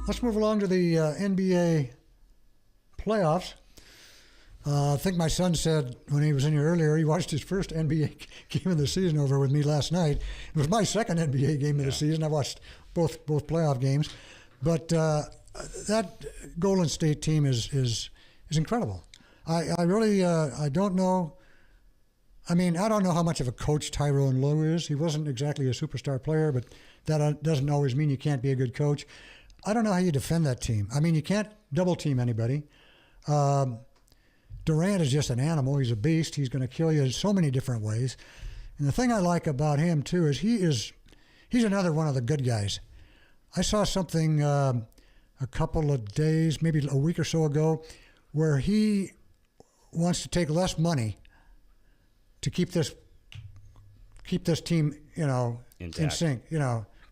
Let's move along to the NBA playoffs. I think my son said when he was in here earlier, he watched his first NBA game of the season over with me last night. It was my second NBA game of the season. I watched both playoff games. But that Golden State team is incredible. I really I don't know. I mean, I don't know how much of a coach Tyrone Lue is. He wasn't exactly a superstar player, but that doesn't always mean you can't be a good coach. I don't know how you defend that team. I mean, you can't double team anybody. Durant is just an animal. He's a beast. He's going to kill you in so many different ways. And the thing I like about him, too, is he's another one of the good guys. I saw something a couple of days, maybe a week or so ago, where he wants to take less money to keep this team, intact, in sync,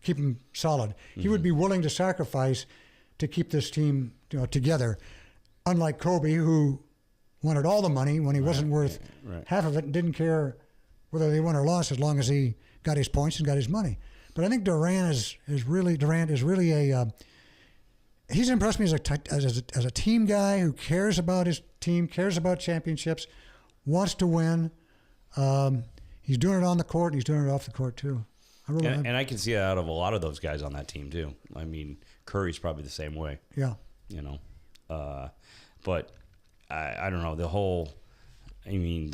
keep them solid. Mm-hmm. He would be willing to sacrifice to keep this team, together. Unlike Kobe, who wanted all the money when he wasn't worth half of it and didn't care whether they won or lost as long as he got his points and got his money. But I think Durant is really a he's impressed me as a team guy who cares about his team, cares about championships, wants to win. He's doing it on the court, and he's doing it off the court too. And I can see that out of a lot of those guys on that team too. I mean, Curry's probably the same way. Yeah. But I don't know, the whole NBA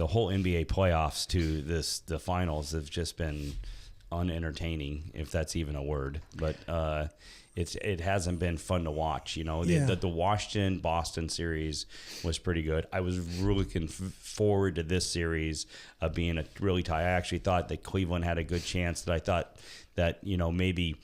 playoffs to the finals have just been unentertaining, if that's even a word. But it hasn't been fun to watch. The Washington-Boston series was pretty good. I was really looking forward to this series being a really tight. I actually thought that Cleveland had a good chance. That I thought that maybe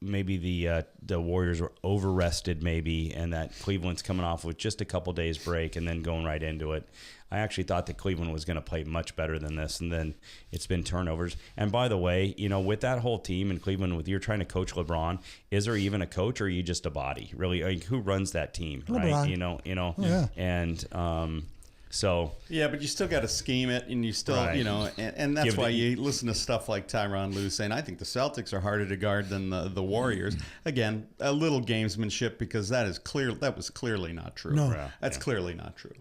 the Warriors were over-rested maybe, and that Cleveland's coming off with just a couple days break and then going right into it. I actually thought that Cleveland was going to play much better than this, and then it's been turnovers. And by the way, with that whole team in Cleveland, with you're trying to coach LeBron, is there even a coach, or are you just a body? Really, who runs that team, right? LeBron. Yeah. And so yeah, but you still got to scheme it, and you still, and that's why you listen to stuff like Tyronn Lue saying, "I think the Celtics are harder to guard than the Warriors." Again, a little gamesmanship, because that was clearly not true. No. That's clearly not true.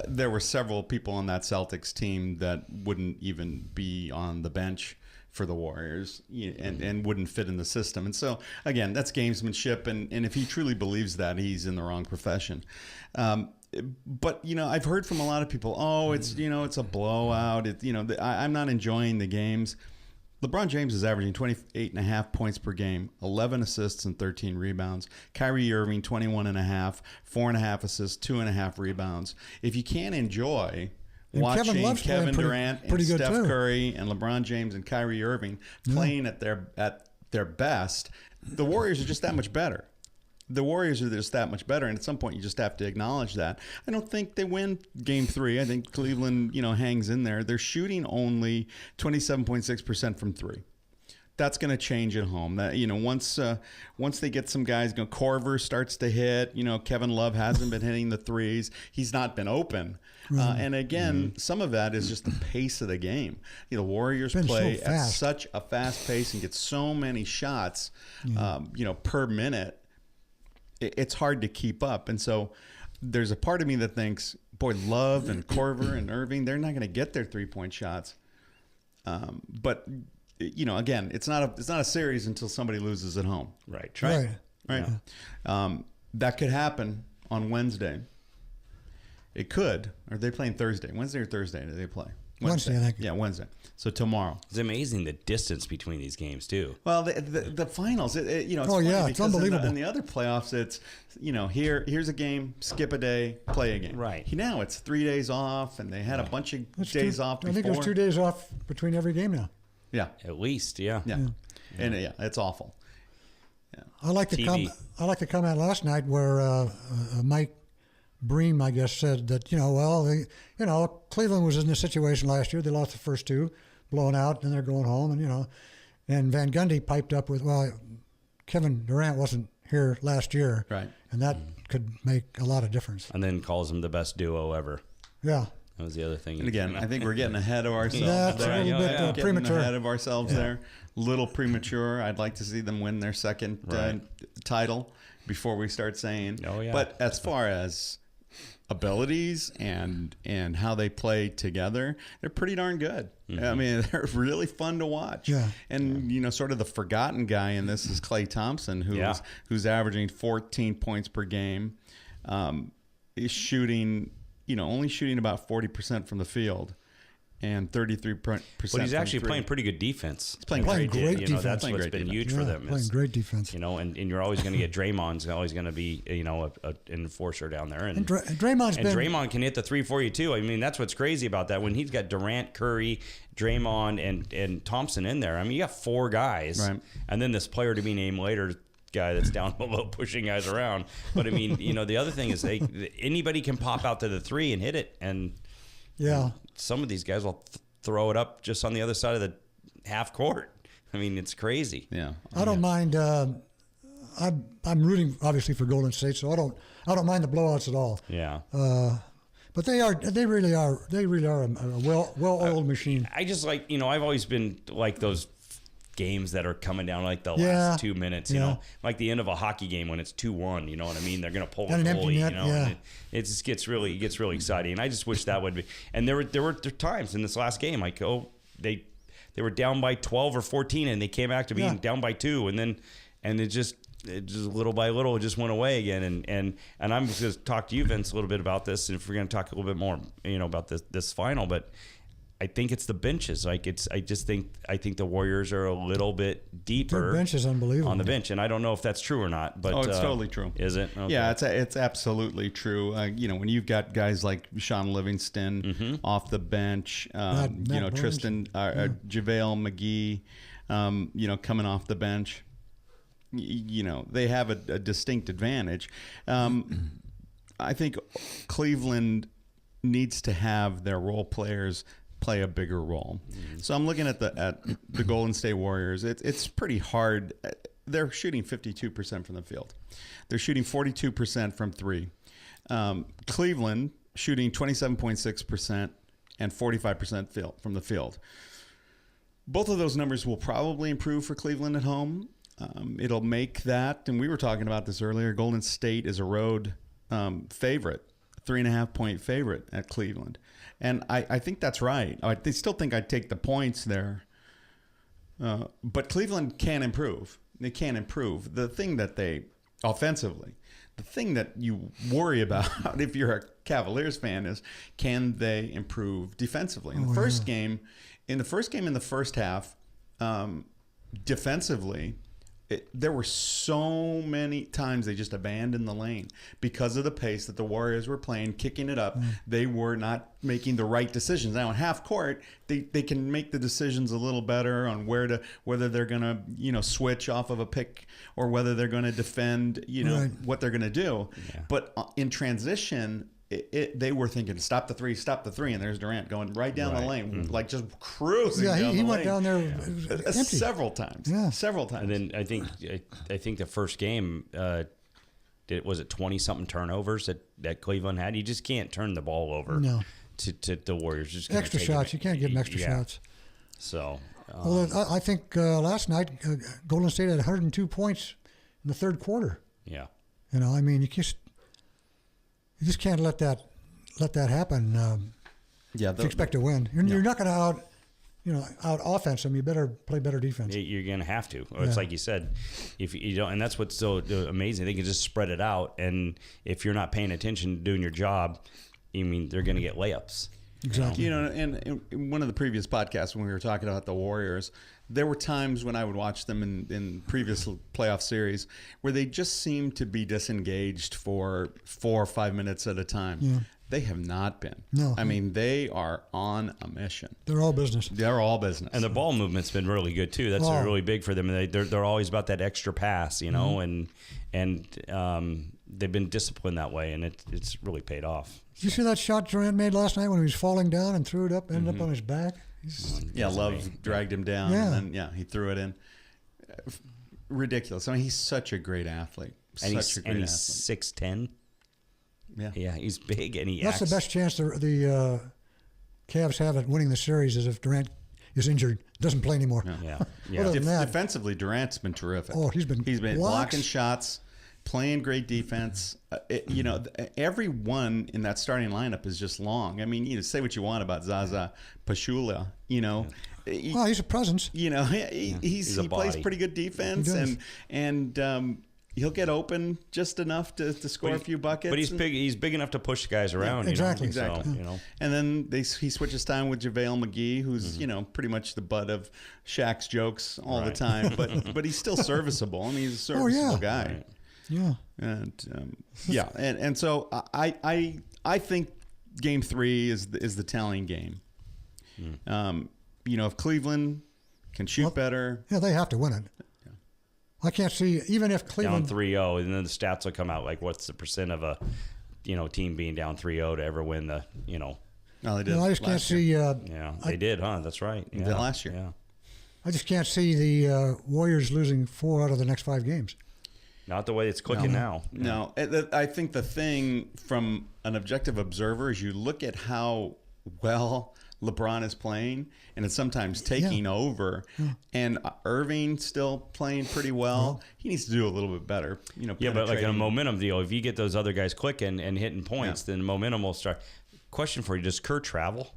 There were several people on that Celtics team that wouldn't even be on the bench for the Warriors and wouldn't fit in the system. And so, again, that's gamesmanship. And if he truly believes that, he's in the wrong profession. But, I've heard from a lot of people, it's a blowout. I'm not enjoying the games. LeBron James is averaging 28.5 points per game, 11 assists and 13 rebounds. Kyrie Irving, 21.5, 4.5 assists, 2.5 rebounds. If you can't enjoy watching Kevin Durant and Steph Curry and LeBron James and Kyrie Irving playing at their best, the Warriors are just that much better. The Warriors are just that much better, and at some point you just have to acknowledge that. I don't think they win Game 3. I think Cleveland, hangs in there. They're shooting only 27.6% from three. That's going to change at home. That once they get some guys, Korver starts to hit. Kevin Love hasn't been hitting the threes. He's not been open. And again, some of that is just the pace of the game. The Warriors play at such a fast pace and get so many shots, per minute. It's hard to keep up. And so there's a part of me that thinks, boy, Love and Korver and Irving, they're not going to get their 3-point shots. But, again, it's not a series until somebody loses at home. Right. Yeah. That could happen on Wednesday. It could. Are they playing Thursday? Wednesday or Thursday do they play? Wednesday, I think. Yeah, Wednesday. So tomorrow. It's amazing the distance between these games too. Well, the finals, it's it's unbelievable. In the other playoffs, it's here's a game, skip a day, play a game. Right. Now it's 3 days off, and they had a bunch of days off before. I think there's 2 days off between every game now. Yeah, at least. Yeah. And it's awful. Yeah. I like the comment last night where Mike Bream, I guess, said that, Cleveland was in this situation last year. They lost the first two, blown out, and they're going home. And Van Gundy piped up with, Kevin Durant wasn't here last year. Right. And that could make a lot of difference. And then calls them the best duo ever. Yeah. That was the other thing. And again, I think we're getting ahead of ourselves. That's a little bit Getting premature. ahead of ourselves there. Little premature. I'd like to see them win their second title before we start saying. Oh, yeah. But as far as abilities and how they play together, they're pretty darn good. I mean, they're really fun to watch. Yeah. And sort of the forgotten guy in this is Klay Thompson, who's averaging 14 points per game. Is shooting, only shooting about 40% from the field. And 33%. But he's actually playing pretty good defense. He's playing great defense. That's Playing what's great been defense. huge for them. Playing great defense. And you're always going to get Draymond's always going to be an enforcer down there. And Draymond can hit the three for you too. I mean, that's what's crazy about that. When he's got Durant, Curry, Draymond, and Thompson in there. I mean, you got four guys, right. And then this player to be named later guy that's down below pushing guys around. But I mean, the other thing is anybody can pop out to the three and hit it, and some of these guys will throw it up just on the other side of the half court. I mean, it's crazy. Yeah, I don't mind. I'm rooting obviously for Golden State, so I don't mind the blowouts at all. Yeah. But they really are a well-oiled machine. I just like, I've always been like those games that are coming down like the last 2 minutes, like the end of a hockey game when it's 2-1, you know what I mean? They're going to pull a goalie, and it just gets really exciting. And I just wish that would be. And there were times in this last game, like, they were down by 12 or 14 and they came back to being down by 2, and it just little by little it just went away again. And I'm just going to talk to you, Vince, a little bit about this, and if we're going to talk a little bit more, about this final, but I think it's the benches. I think the Warriors are a little bit deeper. Their bench is unbelievable on the bench, and I don't know if that's true or not. But it's totally true. Is it? Okay. Yeah, it's absolutely true. When you've got guys like Sean Livingston off the bench, Matt Tristan, JaVale McGee, coming off the bench, they have a distinct advantage. I think Cleveland needs to have their role players play a bigger role. So I'm looking at the Golden State Warriors. It's pretty hard. They're shooting 52% from the field. They're shooting 42% from three. Cleveland shooting 27.6% and 45% from the field. Both of those numbers will probably improve for Cleveland at home. It'll make that, and we were talking about this earlier, Golden State is a road favorite, 3.5-point favorite at Cleveland. And I think that's right. I still think I'd take the points there. But Cleveland can improve. They can improve. The thing that offensively, the thing that you worry about if you're a Cavaliers fan is, can they improve defensively? In the first game, in the first half, defensively, there were so many times they just abandoned the lane because of the pace that the Warriors were playing, kicking it up. They were not making the right decisions. Now in half court, they can make the decisions a little better on whether they're going to switch off of a pick or whether they're going to defend what they're going to do. Yeah. But in transition, they were thinking, stop the three, and there's Durant going right down the lane, like just cruising. Yeah, he went down there empty. Several times. Yeah, several times. And then I think the first game, was it 20-something turnovers that Cleveland had? You just can't turn the ball over. No. To the Warriors. Just extra shots. You can't give them extra shots. So. I think last night Golden State had 102 points in the third quarter. Yeah. I mean, you just can't let that happen. If you expect to win, you're not going to out offense them. You better play better defense. You're going to have to. It's like you said, if you don't, and that's what's so amazing. They can just spread it out, and if you're not paying attention, doing your job, they're going to get layups. Exactly. And in one of the previous podcasts when we were talking about the Warriors, there were times when I would watch them in previous playoff series where they just seemed to be disengaged for 4 or 5 minutes at a time. Yeah. They have not been. No. I mean, they are on a mission. They're all business. And the ball movement's been really good too. That's really big for them. They're always about that extra pass, and they've been disciplined that way, and it's really paid off. Did you see that shot Durant made last night when he was falling down and threw it up, ended up on his back? Love dragged him down, and then he threw it in. Ridiculous. I mean, he's such a great athlete. He's 6'10". Yeah, he's big, and That's the best chance the Cavs have it winning the series is if Durant is injured, doesn't play anymore. Yeah. Other than that, Defensively, Durant's been terrific. Oh, he's been blocks. blocking shots, playing great defense. Everyone in that starting lineup is just long. I mean, say what you want about Zaza Pachulia, well, he's a presence. he plays pretty good defense, and he'll get open just enough to score a few buckets. But he's big enough to push guys around. Exactly. So, And then he switches time with JaVale McGee, who's pretty much the butt of Shaq's jokes all the time. But he's still serviceable. I mean, he's a serviceable guy. Right. Yeah. And and so I think Game 3 is the telling game. If Cleveland can shoot better, they have to win it. I can't see, even if Cleveland down 3-0, and then the stats will come out like what's the percent of a team being down 3-0 to ever win the No, they did. I just can't see. Yeah, they did, huh? That's right. They did last year. Yeah. I just can't see the Warriors losing 4 out of the next 5 games. Not the way it's clicking now. No, I think the thing from an objective observer is you look at how well LeBron is playing, and it's sometimes taking over. And Irving still playing pretty well. He needs to do a little bit better. Yeah, but like in a momentum deal, if you get those other guys clicking and hitting points, then momentum will start. Question for you: does Kerr travel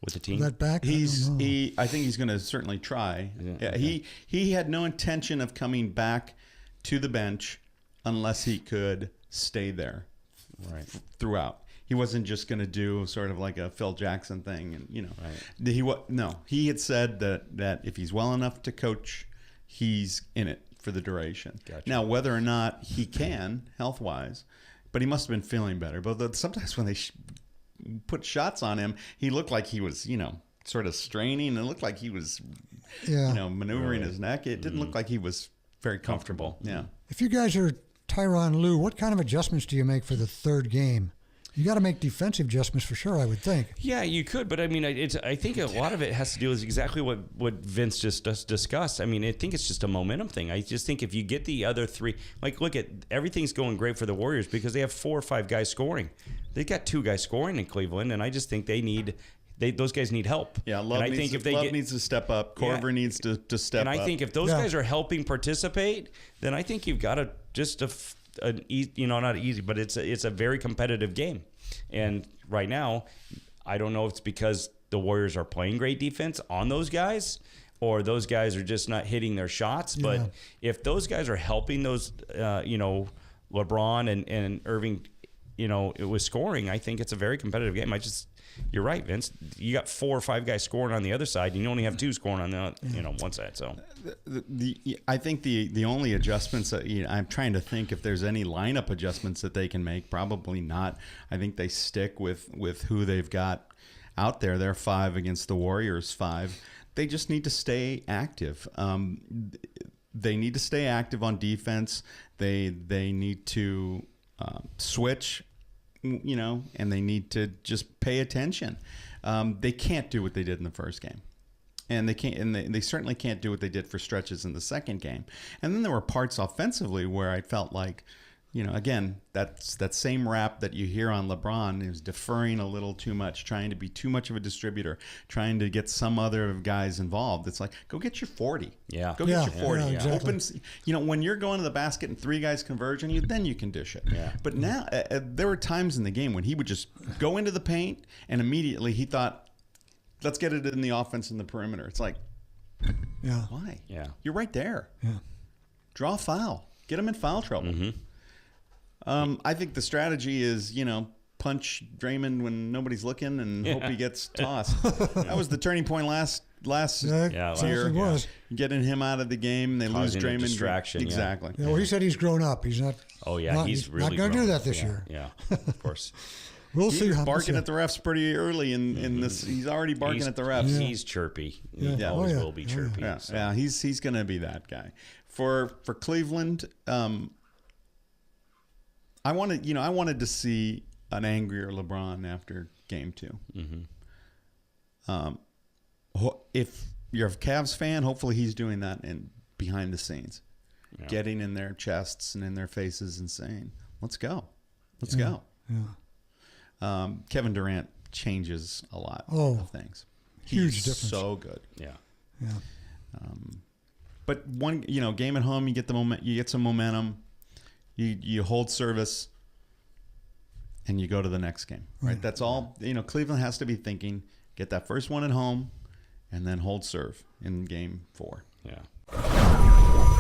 with the team? That back? I think he's going to certainly try. Yeah, He had no intention of coming back to the bench unless he could stay there throughout. He wasn't just going to do sort of like a Phil Jackson thing, and he had said that if he's well enough to coach, he's in it for the duration. Gotcha. Now, whether or not he can health wise, but he must have been feeling better. But sometimes when they put shots on him, he looked like he was sort of straining. It looked like he was maneuvering his neck. It didn't look like he was very comfortable. Yeah. If you guys are Tyronn Lue, what kind of adjustments do you make for the third game? You got to make defensive adjustments for sure, I would think. Yeah, you could, but I mean, I think a lot of it has to do with exactly what Vince just discussed. I mean, I think it's just a momentum thing. I just think if you get the other 3, like, look at everything's going great for the Warriors because they have 4 or 5 guys scoring. They got 2 guys scoring in Cleveland, and I just think those guys need help. Yeah, Love needs to step up. Corver needs to step up. And I think if those guys are helping participate, then I think you've got to just not easy, but it's a very competitive game. And right now, I don't know if it's because the Warriors are playing great defense on those guys, or those guys are just not hitting their shots. But if those guys are helping those, LeBron and Irving, it was scoring, I think it's a very competitive game. You're right, Vince. You got 4 or 5 guys scoring on the other side, and you only have 2 scoring on the one side. So, I think the only adjustments that I'm trying to think if there's any lineup adjustments that they can make. Probably not. I think they stick with who they've got out there. They're 5 against the Warriors 5. They just need to stay active. They need to stay active on defense. They need to switch. And they need to just pay attention. They can't do what they did in the first game, and they certainly can't do what they did for stretches in the second game. And then there were parts offensively where I felt like, again, that same rap that you hear on LeBron is deferring a little too much, trying to be too much of a distributor, trying to get some other guys involved. It's like, go get your 40. Yeah. Go get your 40. Yeah, exactly. Open, when you're going to the basket and 3 guys converging, then you can dish it. Yeah. But now, there were times in the game when he would just go into the paint and immediately he thought, let's get it in the offense in the perimeter. It's like, why? Yeah. You're right there. Yeah. Draw a foul. Get him in foul trouble. Mm-hmm. I think the strategy is, punch Draymond when nobody's looking and hope he gets tossed. That was the turning point last year. Was. Getting him out of the game. They lose Causing a Draymond. distraction, Exactly. Yeah, well, he said he's grown up. He's not. Oh yeah, he's really not going to do grown. that this year. Yeah, of course. We'll He see. was how barking at the refs pretty early in this. He's already barking at the refs. He's chirpy. Yeah. He Oh, always yeah. will be Oh, yeah. chirpy. Yeah, so. yeah, he's going to be that guy. For Cleveland, I wanted to see an angrier LeBron after Game 2. Mm-hmm. If you're a Cavs fan, hopefully he's doing that behind the scenes, getting in their chests and in their faces and saying, "Let's go, let's go." Yeah. Kevin Durant changes a lot of things. Huge He's difference. so good. Yeah. Yeah. But one, game at home, you get you get some momentum. You hold service, and you go to the next game. Right. That's all. Cleveland has to be thinking: get that first one at home, and then hold serve in game 4. Yeah.